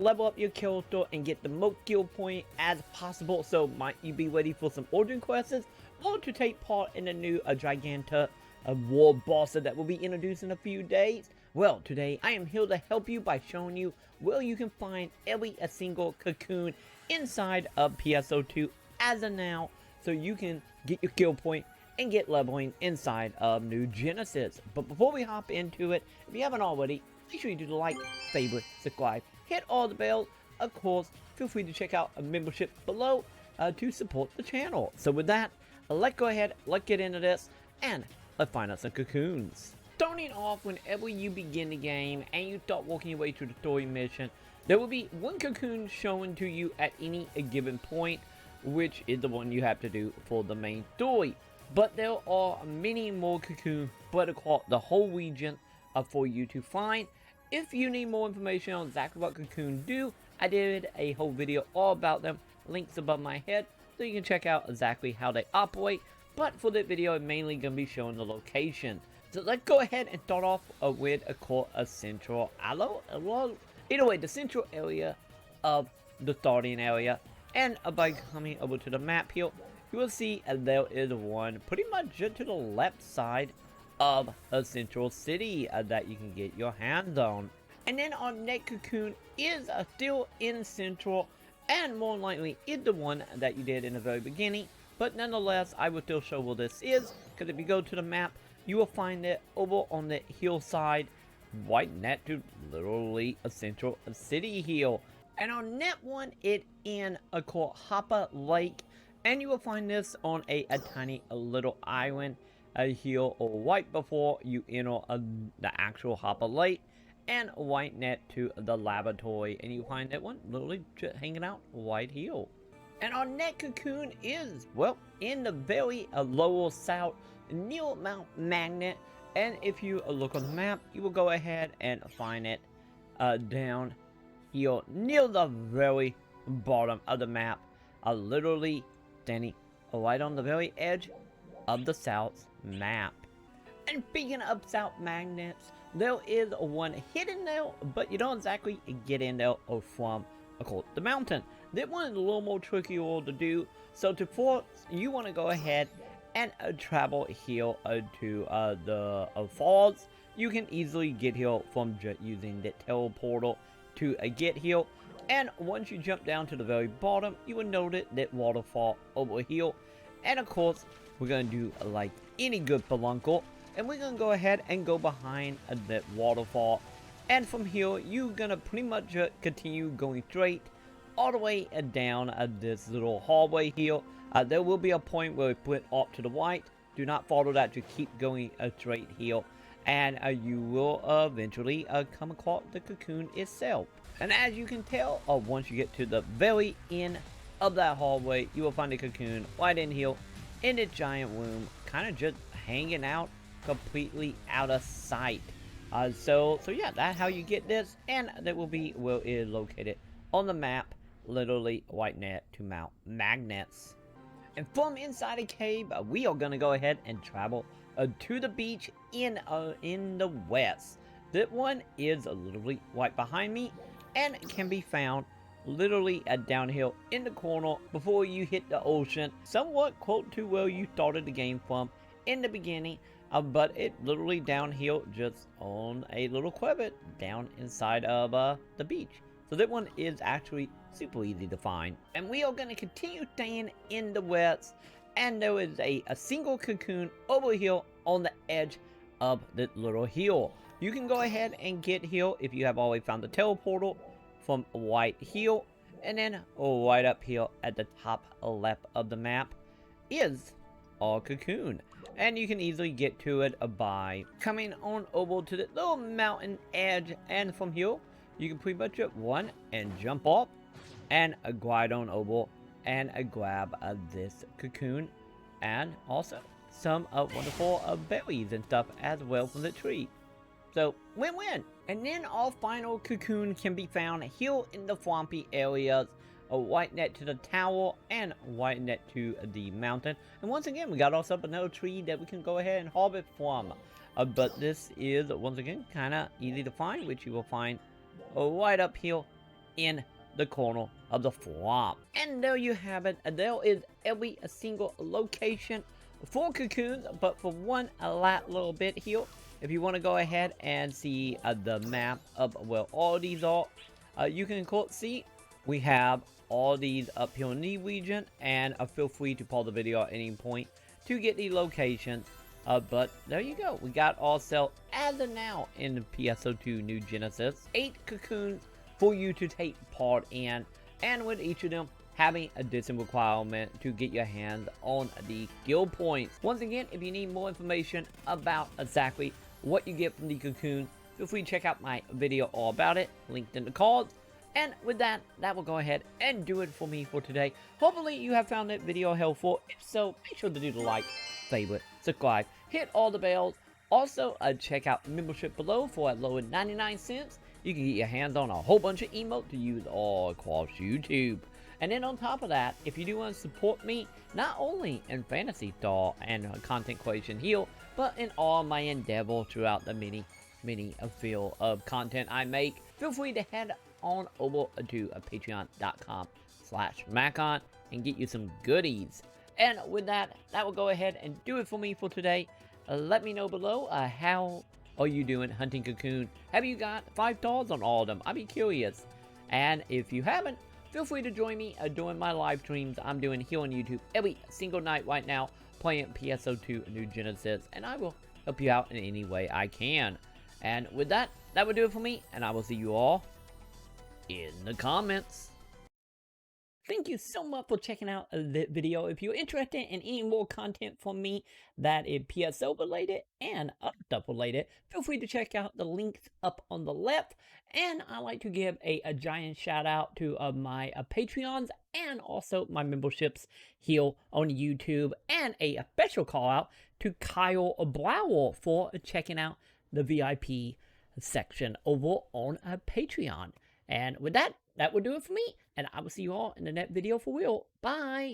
level up your character and get the most skill point as possible. So might you be ready for some ordering quests or to take part in a new Giganta war boss that will be introduced in a few days? Well, today I am here to help you by showing you where you can find every single cocoon inside of PSO2 as of now, so you can get your skill point and get leveling inside of New Genesis. But before we hop into it, if you haven't already, make sure you do the like, favorite, subscribe, hit all the bells. Of course, feel free to check out a membership below to support the channel. So with that, let's go ahead, let's get into this, and let's find out some cocoons. Starting off, whenever you begin the game and you start working your way through the story mission, there will be one cocoon shown to you at any given point, which is the one you have to do for the main story. But there are many more cocoons spread across the whole region for you to find. If you need more information on exactly what cocoons do, I did a whole video all about them, links above my head, so you can check out exactly how they operate. But for this video, I'm mainly going to be showing the location. So let's go ahead and start off with a central aloe. Either way, the central area of the starting area. And by coming over to the map here, you will see there is one pretty much just to the left side of a central city that you can get your hands on. And then our next cocoon is still in central, and more likely is the one that you did in the very beginning. But nonetheless, I will still show where this is, because if you go to the map, you will find it over on the hillside, right next to literally a central city hill. And our next one is in called Hopper Lake, and you will find this on a tiny little island here right before you enter the actual Hopper Lake, and right next to the laboratory, and you find that one literally just hanging out right here. And our next cocoon is, well, in the very lower south near Mount Magnet. And if you look on the map, you will go ahead and find it down here near the very bottom of the map, literally standing right on the very edge of the south map. And speaking of south magnets, there is one hidden there, but you don't exactly get in there from the mountain. That one is a little more trickier to do, so to force, you want to go ahead and travel here to the falls. You can easily get here from just using the teleporter to get here. And once you jump down to the very bottom, you will notice that waterfall over here. And of course, we're going to do like any good spelunker, and we're going to go ahead and go behind that waterfall. And from here, you're going to pretty much continue going straight all the way down this little hallway here. There will be a point where we put off to the right. Do not follow that, to keep going straight here, and you will eventually come across the cocoon itself. And as you can tell, once you get to the very end of that hallway, you will find a cocoon right in here in this giant room, kind of just hanging out, completely out of sight. So yeah, that's how you get this, and that will be where it is located on the map, literally right next to Mount Magnets. And from inside a cave, we are going to go ahead and travel to the beach in the west. That one is literally right behind me, and can be found literally downhill in the corner before you hit the ocean, somewhat close to where you started the game from in the beginning. But it literally downhill just on a little crevice down inside of the beach. So that one is actually super easy to find. And we are going to continue staying in the west, and there is a single cocoon over here on the edge of the little hill. You can go ahead and get here if you have already found the teleporter from right here, and then right up here at the top left of the map is our cocoon. And you can easily get to it by coming on over to the little mountain edge, and from here you can pretty much run and jump off and glide on over and grab this cocoon, and also some wonderful berries and stuff as well from the tree. So win-win. And then our final cocoon can be found here in the swampy areas, right next to the tower and right next to the mountain. And once again, we got ourselves another tree that we can go ahead and harvest from. But this is once again kind of easy to find, which you will find right up here in the corner of the farm. And there you have it. There is every single location for Cocoons, but for one little bit here, if you want to go ahead and see the map of where all these are, you can see we have all these up here in the region, and feel free to pause the video at any point to get the locations. But there you go. We got all set as of now in the PSO2 New Genesis. 8 Cocoons for you to take part in, and with each of them having a different requirement to get your hands on the skill points. Once again, if you need more information about exactly what you get from the Cocoons, feel free to check out my video all about it, linked in the cards. And with that, that will go ahead and do it for me for today. Hopefully you have found that video helpful. If so, make sure to do the like, favorite, subscribe, hit all the bells. Also, check out the membership below for as low as 99 cents. You can get your hands on a whole bunch of emotes to use all across YouTube. And then on top of that, if you do want to support me, not only in Fantasy Star and content creation here, but in all my endeavor throughout the many field of content I make, feel free to head on over to patreon.com/Maconn and get you some goodies. And with that, that will go ahead and do it for me for today. Let me know below how are you doing hunting Cocoon. Have you got 5 stars on all of them? I'd be curious. And if you haven't, feel free to join me during my live streams I'm doing here on YouTube every single night right now, playing PSO2 New Genesis, and I will help you out in any way I can. And with that, that will do it for me, and I will see you all in the comments. Thank you so much for checking out the video. If you're interested in any more content from me that is PSO related and other stuff related, feel free to check out the links up on the left. And I like to give a giant shout out to my Patreons and also my memberships here on YouTube, and a special call out to Kyle Blower for checking out the VIP section over on Patreon. And with that, that will do it for me, and I will see you all in the next video for real. Bye!